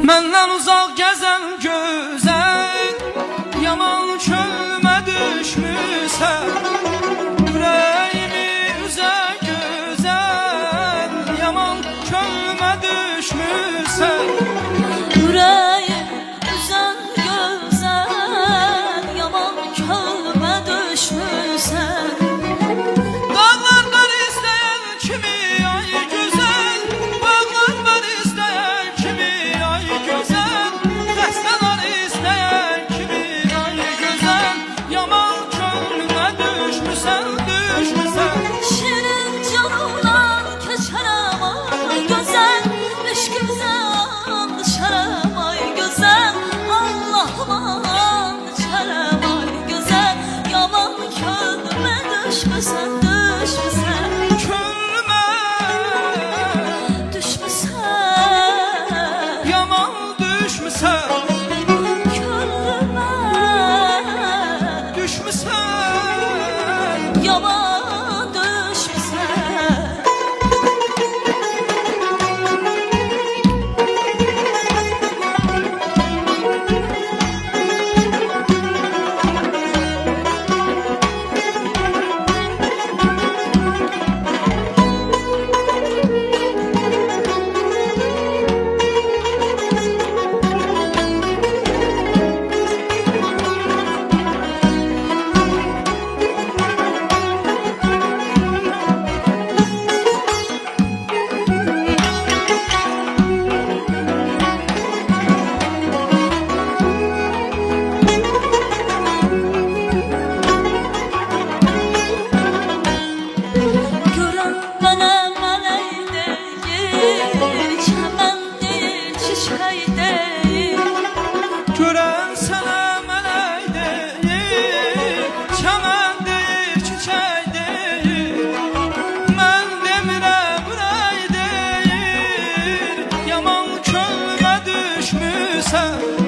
Məndən uzaq gəzən gözəl, yaman çölmə düşmüsən. Ürəyimi üzə gözəl, yaman çölmə düşmüsən. Ürəyim üzən gözəl, yaman çölmə düşmüsən. Dağlar mən istəyən kimi ay gözəl, bağlar mən istəyən kimi ay gözəl, dəstələr istəyən kimi ay gözəl, yaman çölmə düşmüsən, düşmüsən. Şirin canımdan keçərəm ay gözəl, eşqimizə andışarəm ay gözəl. Allah'ıma içərəm ay gözəl, yaman könlümə düşmüsən, düşmüsən. Çölmə Düşmüsən, yaman düşmüsən, könlümə düşmüsən. yaman düşmüsən. Görən mənə mələk deyil, çəmən deyil, çiçək deyil. Görən sənə mələk deyil, çəmən deyil, çiçək deyil. Mən demirəm ürək deyil, yaman könlümə düşmüsən.